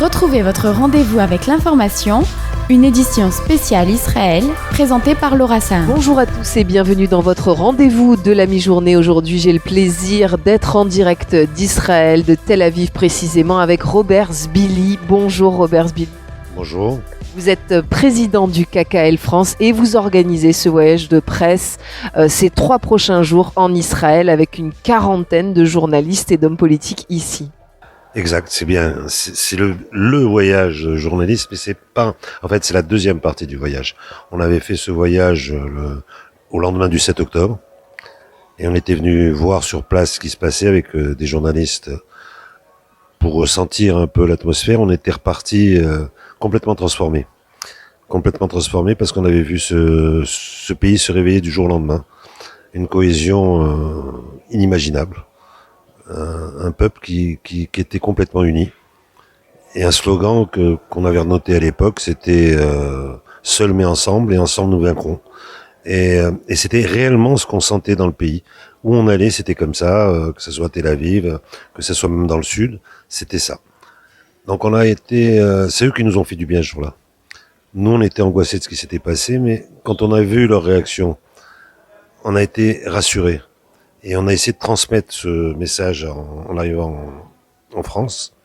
Retrouvez votre rendez-vous avec l'information, une édition spéciale Israël, présentée par Laura Sam. Bonjour à tous et bienvenue dans votre rendez-vous de la mi-journée. Aujourd'hui, j'ai le plaisir d'être en direct d'Israël, de Tel Aviv précisément, avec Robert Zbili. Bonjour Robert Zbili. Bonjour. Vous êtes président du KKL France et vous organisez ce voyage de presse ces 3 prochains jours en Israël avec une quarantaine de journalistes et d'hommes politiques ici. Exact, c'est bien. C'est le voyage journaliste, mais c'est pas. En fait, c'est la deuxième partie du voyage. On avait fait ce voyage au lendemain du 7 octobre, et on était venu voir sur place ce qui se passait avec des journalistes pour ressentir un peu l'atmosphère. On était reparti complètement transformé parce qu'on avait vu ce pays se réveiller du jour au lendemain, une cohésion inimaginable. Un peuple qui était complètement uni. Et un slogan qu'on avait noté à l'époque, c'était seul mais ensemble, et ensemble nous vaincrons. Et c'était réellement ce qu'on sentait dans le pays. Où on allait, c'était comme ça, que ce soit à Tel Aviv, que ce soit même dans le sud, c'était ça. Donc on a été, c'est eux qui nous ont fait du bien ce jour-là. Nous, on était angoissés de ce qui s'était passé, mais quand on a vu leur réaction, on a été rassurés. Et on a essayé de transmettre ce message en arrivant en France.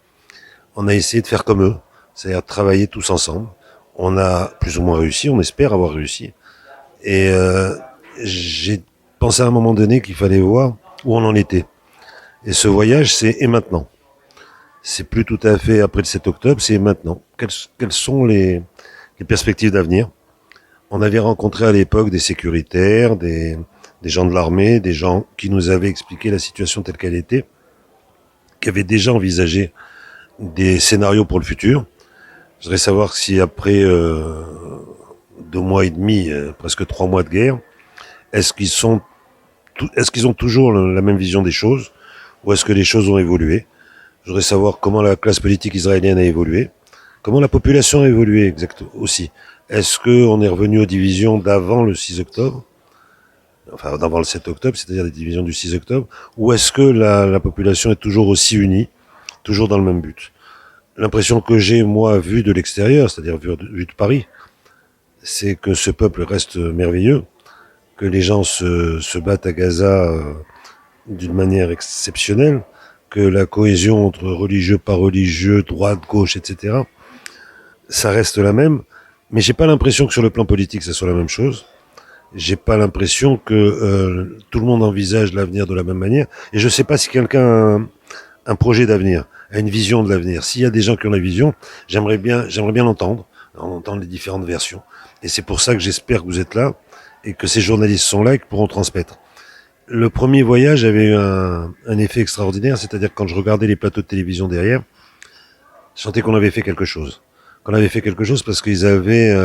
On a essayé de faire comme eux, c'est-à-dire travailler tous ensemble. On a plus ou moins réussi, on espère avoir réussi. Et j'ai pensé à un moment donné qu'il fallait voir où on en était. Et ce voyage, c'est et maintenant. C'est plus tout à fait après le 7 octobre, c'est maintenant. Quelles sont les perspectives d'avenir? On avait rencontré à l'époque des sécuritaires, des gens de l'armée, des gens qui nous avaient expliqué la situation telle qu'elle était, qui avaient déjà envisagé des scénarios pour le futur. Je voudrais savoir si après 2 mois et demi, presque 3 mois de guerre, est-ce qu'ils ont toujours la même vision des choses, ou est-ce que les choses ont évolué? Je voudrais savoir comment la classe politique israélienne a évolué, comment la population a évolué exactement aussi. Est-ce qu'on est revenu aux divisions d'avant le 6 octobre, enfin d'avant le 7 octobre, c'est-à-dire les divisions du 6 octobre, ou est-ce que la population est toujours aussi unie, toujours dans le même but? L'impression que j'ai, moi, vu de l'extérieur, c'est-à-dire vu de Paris, c'est que ce peuple reste merveilleux, que les gens se battent à Gaza d'une manière exceptionnelle, que la cohésion entre religieux, pas religieux, droite, gauche, etc., ça reste la même, mais j'ai pas l'impression que sur le plan politique, ça soit la même chose. J'ai pas l'impression que tout le monde envisage l'avenir de la même manière, et je sais pas si quelqu'un a un projet d'avenir, a une vision de l'avenir. S'il y a des gens qui ont la vision, j'aimerais bien l'entendre, entendre les différentes versions. Et c'est pour ça que j'espère que vous êtes là, et que ces journalistes sont là et qu'ils pourront transmettre. Le premier voyage avait eu un effet extraordinaire, c'est-à-dire que quand je regardais les plateaux de télévision derrière, je sentais qu'on avait fait quelque chose. Qu'on avait fait quelque chose parce qu'ils avaient,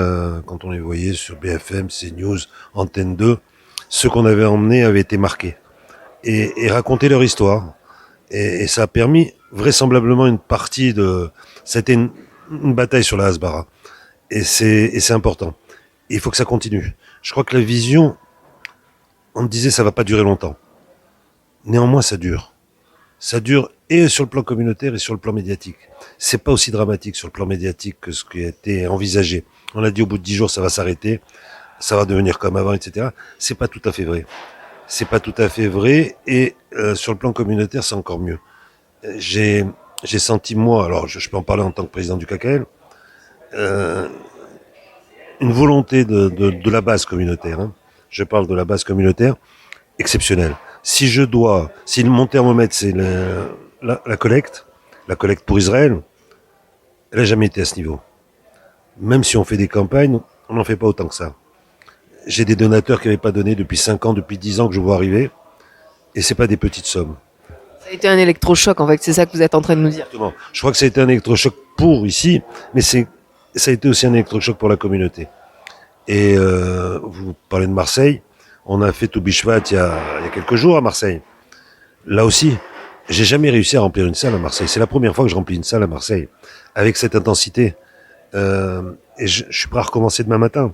quand on les voyait sur BFM, CNews, Antenne 2, ce qu'on avait emmené avait été marqué. Et raconter leur histoire. Et ça a permis vraisemblablement une partie de... C'était une bataille sur la Hasbara. Et c'est important. Et il faut que ça continue. Je crois que la vision, on me disait ça va pas durer longtemps. Néanmoins, ça dure. Ça dure et sur le plan communautaire et sur le plan médiatique. C'est pas aussi dramatique sur le plan médiatique que ce qui a été envisagé. On a dit au bout de 10 jours ça va s'arrêter, ça va devenir comme avant, etc. C'est pas tout à fait vrai. C'est pas tout à fait vrai, et sur le plan communautaire c'est encore mieux. J'ai senti, moi, alors je peux en parler en tant que président du KKL, une volonté de la base communautaire, hein. Je parle de la base communautaire exceptionnelle. Si mon thermomètre c'est la collecte pour Israël, elle n'a jamais été à ce niveau. Même si on fait des campagnes, on n'en fait pas autant que ça. J'ai des donateurs qui n'avaient pas donné depuis 5 ans, depuis 10 ans que je vois arriver, et c'est pas des petites sommes. Ça a été un électrochoc, en fait, c'est ça que vous êtes en train de nous dire. Exactement. Je crois que ça a été un électrochoc pour ici, mais ça a été aussi un électrochoc pour la communauté. Et vous parlez de Marseille, on a fait Toubou Shvat il y a quelques jours à Marseille. Là aussi, j'ai jamais réussi à remplir une salle à Marseille. C'est la première fois que je remplis une salle à Marseille, avec cette intensité. Et je suis prêt à recommencer demain matin.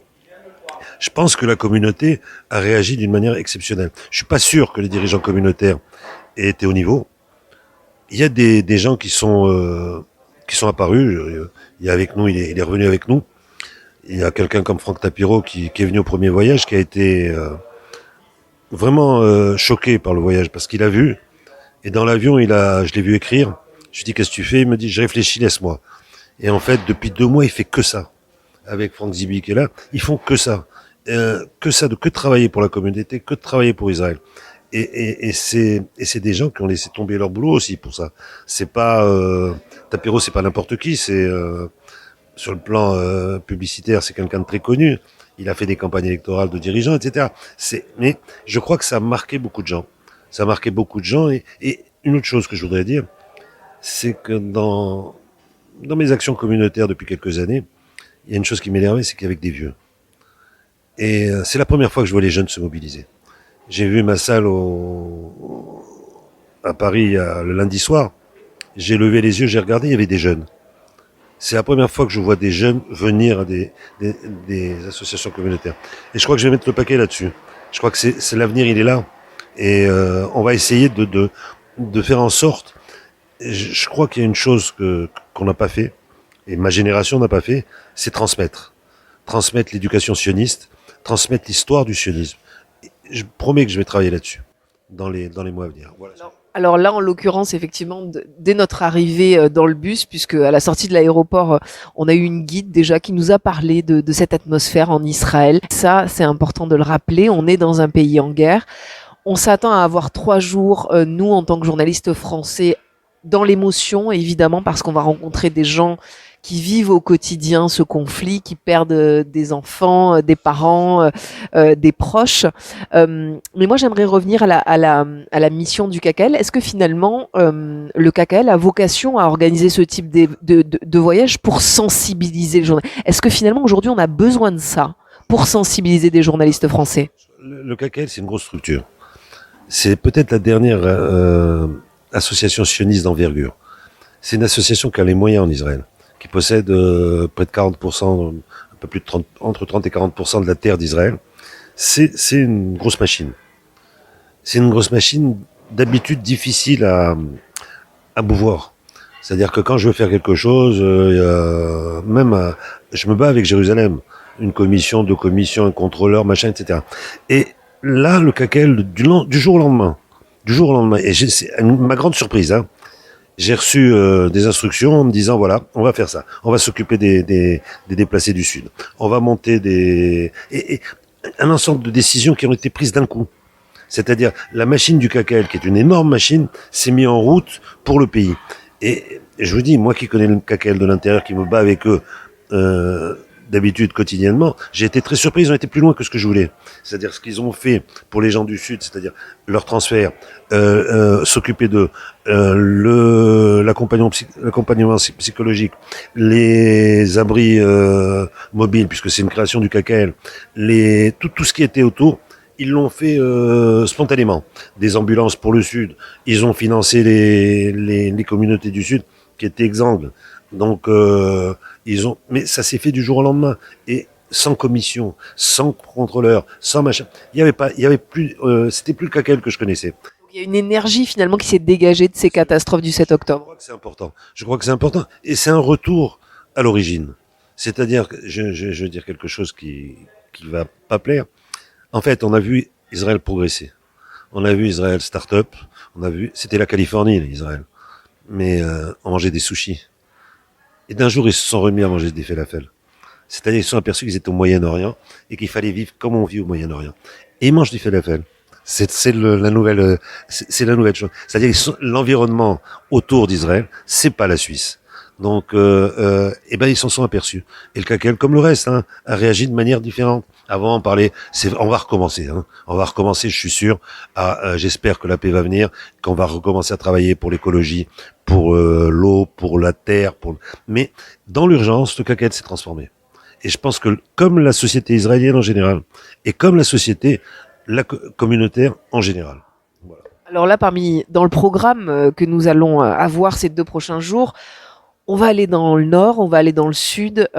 Je pense que la communauté a réagi d'une manière exceptionnelle. Je suis pas sûr que les dirigeants communautaires aient été au niveau. Il y a des gens qui qui sont apparus. Il est avec nous, il est revenu avec nous. Il y a quelqu'un comme Franck Tapiro qui est venu au premier voyage, qui a été vraiment choqué par le voyage parce qu'il a vu. Et dans l'avion, je l'ai vu écrire. Je lui dis qu'est-ce que tu fais? Il me dit je réfléchis, laisse-moi. Et en fait, depuis 2 mois, il fait que ça. Avec Franck Zibi qui est là, ils font que ça, que travailler pour la communauté, que de travailler pour Israël. Et c'est des gens qui ont laissé tomber leur boulot aussi pour ça. C'est pas Tapiro, c'est pas n'importe qui. C'est sur le plan publicitaire, c'est quelqu'un de très connu. Il a fait des campagnes électorales de dirigeants, etc. Mais je crois que ça a marqué beaucoup de gens. Ça a marqué beaucoup de gens. Et une autre chose que je voudrais dire, c'est que dans mes actions communautaires depuis quelques années, il y a une chose qui m'énervait, c'est qu'avec des vieux. Et c'est la première fois que je vois les jeunes se mobiliser. J'ai vu ma salle à Paris le lundi soir. J'ai levé les yeux, j'ai regardé, il y avait des jeunes. C'est la première fois que je vois des jeunes venir à des associations communautaires. Et je crois que je vais mettre le paquet là-dessus. Je crois que c'est l'avenir, il est là. Et on va essayer de faire en sorte. Je crois qu'il y a une chose qu'on n'a pas fait, et ma génération n'a pas fait, c'est transmettre. Transmettre l'éducation sioniste, transmettre l'histoire du sionisme. Je promets que je vais travailler là-dessus dans les mois à venir. Voilà. Alors là, en l'occurrence, effectivement, dès notre arrivée dans le bus, puisque à la sortie de l'aéroport, on a eu une guide déjà qui nous a parlé de cette atmosphère en Israël. Ça, c'est important de le rappeler. On est dans un pays en guerre. On s'attend à avoir 3 jours, nous, en tant que journalistes français, dans l'émotion, évidemment, parce qu'on va rencontrer des gens qui vivent au quotidien ce conflit, qui perdent des enfants, des parents, des proches. Mais moi, j'aimerais revenir à la mission du KKL. Est-ce que finalement, le KKL a vocation à organiser ce type de voyage pour sensibiliser les journalistes? Est-ce que finalement, aujourd'hui, on a besoin de ça pour sensibiliser des journalistes français? Le KKL, c'est une grosse structure. C'est peut-être la dernière association sioniste d'envergure. C'est une association qui a les moyens en Israël, qui possède près de 40%, un peu plus de 30, entre 30 et 40% de la terre d'Israël. C'est une grosse machine. C'est une grosse machine d'habitude difficile à mouvoir. C'est-à-dire que quand je veux faire quelque chose, je me bats avec Jérusalem. Une commission, 2 commissions, un contrôleur, machin, etc. Et là, le KKL, du jour au lendemain, et c'est ma grande surprise, hein, j'ai reçu des instructions en me disant voilà, on va faire ça, on va s'occuper des déplacés du Sud, on va monter et un ensemble de décisions qui ont été prises d'un coup. C'est-à-dire la machine du KKL, qui est une énorme machine, s'est mise en route pour le pays. Et je vous dis, moi qui connais le KKL de l'intérieur, qui me bats avec eux d'habitude quotidiennement, j'ai été très surpris, ils ont été plus loin que ce que je voulais. C'est-à-dire ce qu'ils ont fait pour les gens du Sud, c'est-à-dire leur transfert, s'occuper de l'accompagnement psychologique, les abris mobiles, puisque c'est une création du KKL, tout ce qui était autour, ils l'ont fait spontanément. Des ambulances pour le Sud, ils ont financé les communautés du Sud qui étaient exsangues. Donc mais ça s'est fait du jour au lendemain et sans commission, sans contrôleur, sans machin. Il y avait plus, c'était plus le KKL que je connaissais. Il y a une énergie finalement qui s'est dégagée de ces catastrophes du 7 octobre. Je crois que c'est important. Et c'est un retour à l'origine. C'est-à-dire, je veux dire quelque chose qui va pas plaire. En fait, on a vu Israël progresser. On a vu Israël start-up. C'était la Californie, Israël. Mais on mangeait des sushis. Et d'un jour, ils se sont remis à manger des falafels. C'est-à-dire, ils se sont aperçus qu'ils étaient au Moyen-Orient et qu'il fallait vivre comme on vit au Moyen-Orient. Et ils mangent du falafel. C'est la nouvelle chose. C'est-à-dire, l'environnement autour d'Israël, c'est pas la Suisse. Donc, ils s'en sont aperçus. Et le KKL, comme le reste, a réagi de manière différente. Avant, on parlait, on va recommencer, On va recommencer, je suis sûr. J'espère que la paix va venir, qu'on va recommencer à travailler pour l'écologie, pour l'eau, pour la terre, mais dans l'urgence, le KKL s'est transformé. Et je pense que, comme la société israélienne en général, et comme la société communautaire en général. Voilà. Alors là, dans le programme que nous allons avoir ces 2 prochains jours, on va aller dans le nord, on va aller dans le sud.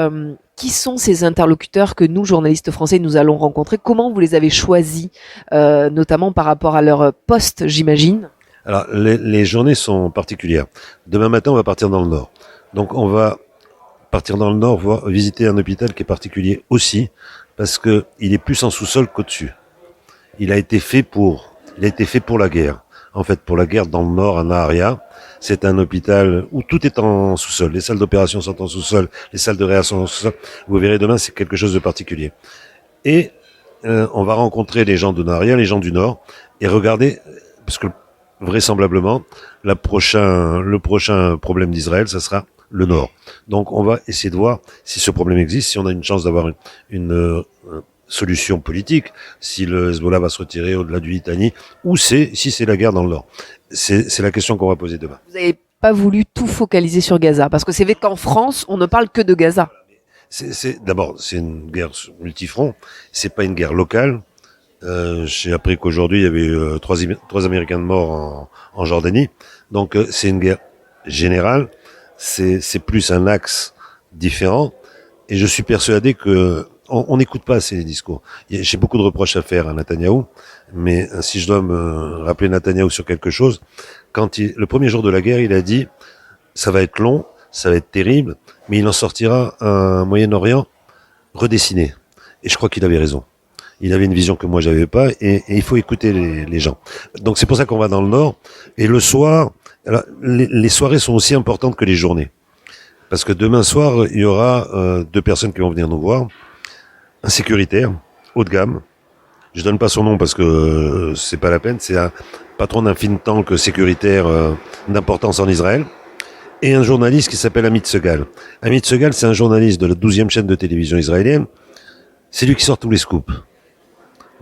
Qui sont ces interlocuteurs que nous, journalistes français, nous allons rencontrer? Comment vous les avez choisis, notamment par rapport à leur poste, j'imagine? Alors, les journées sont particulières. Demain matin, on va partir dans le nord. Donc, on va partir dans le nord, visiter un hôpital qui est particulier aussi, parce que il est plus en sous-sol qu'au-dessus. Il a été fait pour la guerre. En fait, pour la guerre dans le nord, à Naharia. C'est un hôpital où tout est en sous-sol. Les salles d'opération sont en sous-sol, les salles de réa sont en sous-sol. Vous verrez demain, c'est quelque chose de particulier. Et on va rencontrer les gens de Naharia, les gens du nord, et regarder, parce que vraisemblablement, le prochain problème d'Israël, ça sera le nord. Donc on va essayer de voir si ce problème existe, si on a une chance d'avoir une solution politique, si le Hezbollah va se retirer au-delà du Litanie, ou si c'est la guerre dans le nord. C'est la question qu'on va poser demain. Vous n'avez pas voulu tout focaliser sur Gaza, parce que c'est vrai qu'en France, on ne parle que de Gaza. D'abord, c'est une guerre multifront, c'est pas une guerre locale. J'ai appris qu'aujourd'hui, il y avait trois Américains de morts en Jordanie. Donc, c'est une guerre générale. C'est plus un axe différent. Et je suis persuadé que on n'écoute pas assez les discours. J'ai beaucoup de reproches à faire à Netanyahou, mais si je dois me rappeler Netanyahou sur quelque chose, le premier jour de la guerre, il a dit ça va être long, ça va être terrible, mais il en sortira un Moyen-Orient redessiné. Et je crois qu'il avait raison. Il avait une vision que moi j'avais pas, et il faut écouter les gens. Donc c'est pour ça qu'on va dans le Nord. Et le soir, alors, les soirées sont aussi importantes que les journées, parce que demain soir il y aura 2 personnes qui vont venir nous voir. Un sécuritaire haut de gamme. Je donne pas son nom parce que c'est pas la peine. C'est un patron d'un think tank sécuritaire d'importance en Israël. Et un journaliste qui s'appelle Amit Segal. Amit Segal, c'est un journaliste de la 12e chaîne de télévision israélienne. C'est lui qui sort tous les scoops.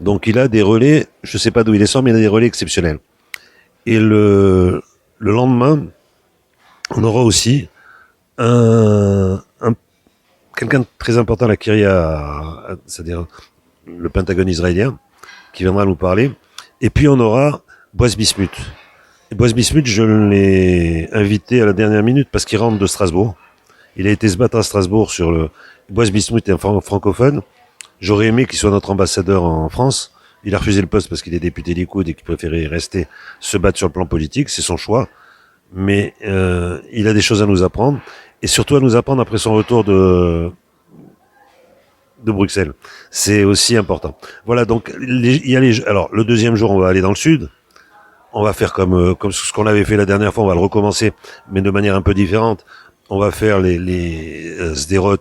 Donc il a des relais, je sais pas d'où il les sort, mais il a des relais exceptionnels. Et le lendemain, on aura aussi quelqu'un de très important à la Kyria, c'est-à-dire le Pentagone israélien, qui viendra nous parler. Et puis on aura Boaz Bismuth. Et Boaz Bismuth, je l'ai invité à la dernière minute parce qu'il rentre de Strasbourg. Il a été se battre à Strasbourg sur le... Boaz Bismuth est un francophone. J'aurais aimé qu'il soit notre ambassadeur en France. Il a refusé le poste parce qu'il est député Likoud et qu'il préférait rester se battre sur le plan politique. C'est son choix. Mais il a des choses à nous apprendre. Et surtout à nous apprendre après son retour de Bruxelles. C'est aussi important. Voilà, donc alors le deuxième jour, on va aller dans le sud. On va faire comme ce qu'on avait fait la dernière fois, on va le recommencer, mais de manière un peu différente. On va faire les Sderot,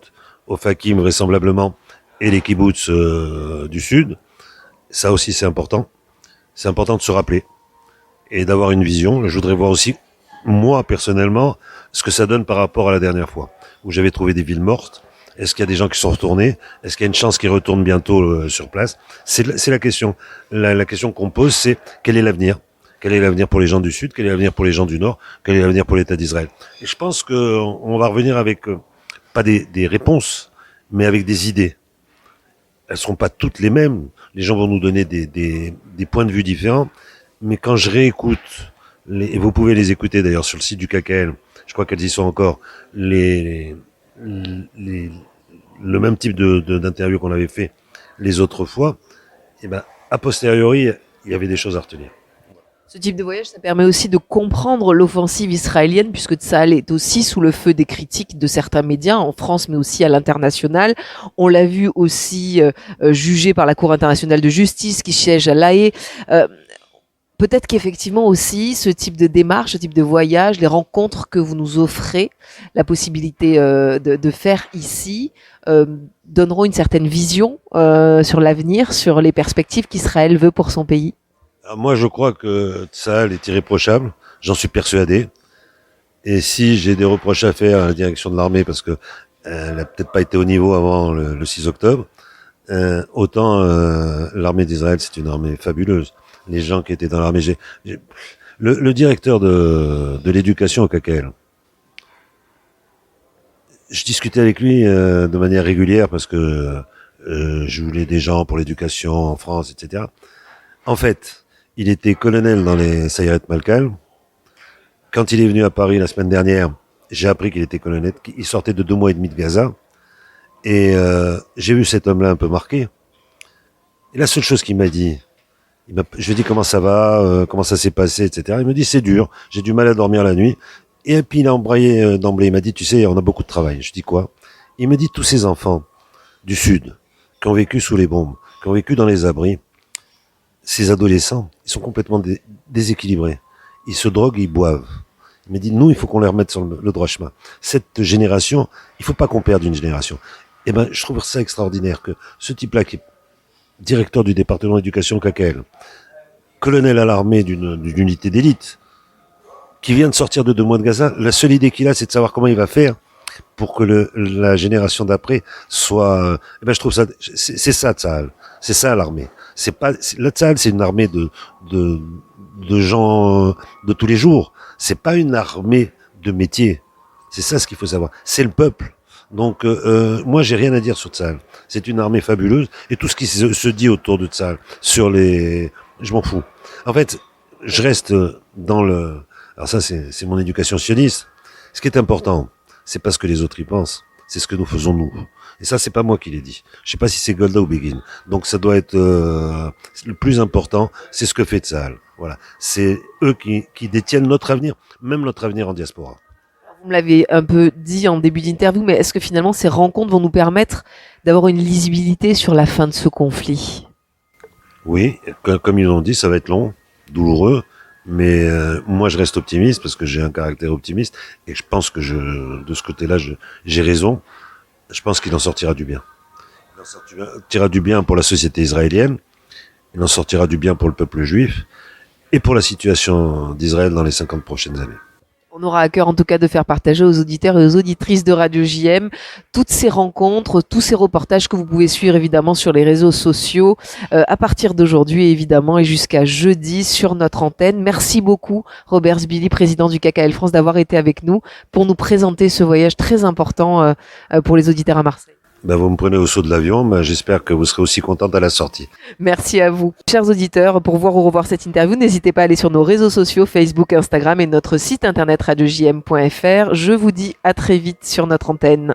Ofakim vraisemblablement, et les kibbutz du sud. Ça aussi, c'est important. C'est important de se rappeler et d'avoir une vision. Je voudrais voir aussi, moi, personnellement, ce que ça donne par rapport à la dernière fois, où j'avais trouvé des villes mortes. Est-ce qu'il y a des gens qui sont retournés? Est-ce qu'il y a une chance qu'ils retournent bientôt sur place? C'est la question. La question qu'on pose, c'est quel est l'avenir? Quel est l'avenir pour les gens du Sud? Quel est l'avenir pour les gens du Nord? Quel est l'avenir pour l'État d'Israël? Et je pense qu'on va revenir avec, pas des réponses, mais avec des idées. Elles seront pas toutes les mêmes. Les gens vont nous donner des points de vue différents. Mais quand je réécoute, et vous pouvez les écouter d'ailleurs sur le site du KKL, je crois qu'elles y sont encore, le même type d'interview qu'on avait fait les autres fois, et ben, a posteriori, il y avait des choses à retenir. Ce type de voyage, ça permet aussi de comprendre l'offensive israélienne, puisque Tsahal est aussi sous le feu des critiques de certains médias en France, mais aussi à l'international. On l'a vu aussi jugé par la Cour internationale de justice qui siège à La Haye. Peut-être qu'effectivement aussi, ce type de démarche, ce type de voyage, les rencontres que vous nous offrez, la possibilité de faire ici, donneront une certaine vision sur l'avenir, sur les perspectives qu'Israël veut pour son pays. Moi, je crois que Tsahal est irréprochable. J'en suis persuadé. Et si j'ai des reproches à faire à la direction de l'armée, parce que elle a peut-être pas été au niveau avant le 6 octobre, autant l'armée d'Israël, c'est une armée fabuleuse. Les gens qui étaient dans l'armée, le directeur de l'éducation au KKL, je discutais avec lui de manière régulière parce que je voulais des gens pour l'éducation en France, etc. En fait, il était colonel dans les Sayeret Malkal. Quand il est venu à Paris la semaine dernière, j'ai appris qu'il était colonel. Il sortait de 2 mois et demi de Gaza. Et j'ai vu cet homme-là un peu marqué. Et la seule chose qu'il m'a dit, Je lui dis comment ça va, comment ça s'est passé, etc. Il me dit c'est dur, j'ai du mal à dormir la nuit. Et puis il a embrayé d'emblée, il m'a dit tu sais, on a beaucoup de travail. Je dis quoi? Il me dit tous ces enfants du Sud qui ont vécu sous les bombes, qui ont vécu dans les abris, ces adolescents, ils sont complètement déséquilibrés. Ils se droguent, ils boivent. Il m'a dit, nous, il faut qu'on les remette sur le droit chemin. Cette génération, il faut pas qu'on perde une génération. Eh ben, je trouve ça extraordinaire que ce type-là, qui est directeur du département d'éducation au KKL, colonel à l'armée d'une unité d'élite, qui vient de sortir de 2 mois de Gaza, la seule idée qu'il a, c'est de savoir comment il va faire pour que la génération d'après soit... Eh ben, je trouve ça... C'est ça, Tsahal. C'est ça, l'armée. Le Tsahal, c'est une armée de gens de tous les jours. C'est pas une armée de métier. C'est ça ce qu'il faut savoir. C'est le peuple. Donc, moi, j'ai rien à dire sur Tsahal. C'est une armée fabuleuse. Et tout ce qui se dit autour de Tsahal, je m'en fous. En fait, je reste dans le... Alors ça, c'est mon éducation sioniste. Ce qui est important, c'est pas ce que les autres y pensent. C'est ce que nous faisons nous. Et ça, c'est pas moi qui l'ai dit. Je sais pas si c'est Golda ou Begin. Donc ça doit être le plus important, c'est ce que fait Tsahal. Voilà, c'est eux qui détiennent notre avenir, même notre avenir en diaspora. Vous me l'avez un peu dit en début d'interview, mais est-ce que finalement ces rencontres vont nous permettre d'avoir une lisibilité sur la fin de ce conflit? Oui, comme ils l'ont dit, ça va être long, douloureux. Mais moi, je reste optimiste parce que j'ai un caractère optimiste et je pense que de ce côté-là, j'ai raison. Je pense qu'il en sortira du bien. Il en sortira du bien pour la société israélienne. Il en sortira du bien pour le peuple juif et pour la situation d'Israël dans les 50 prochaines années. On aura à cœur en tout cas de faire partager aux auditeurs et aux auditrices de Radio JM toutes ces rencontres, tous ces reportages que vous pouvez suivre évidemment sur les réseaux sociaux à partir d'aujourd'hui évidemment et jusqu'à jeudi sur notre antenne. Merci beaucoup Robert Sbili, président du KKL France, d'avoir été avec nous pour nous présenter ce voyage très important pour les auditeurs à Marseille. Vous me prenez au saut de l'avion, j'espère que vous serez aussi contente à la sortie. Merci à vous. Chers auditeurs, pour voir ou revoir cette interview, n'hésitez pas à aller sur nos réseaux sociaux, Facebook, Instagram et notre site internet radiojm.fr. Je vous dis à très vite sur notre antenne.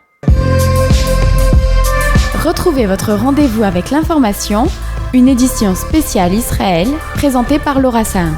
Retrouvez votre rendez-vous avec l'information, une édition spéciale Israël, présentée par Laura Saint.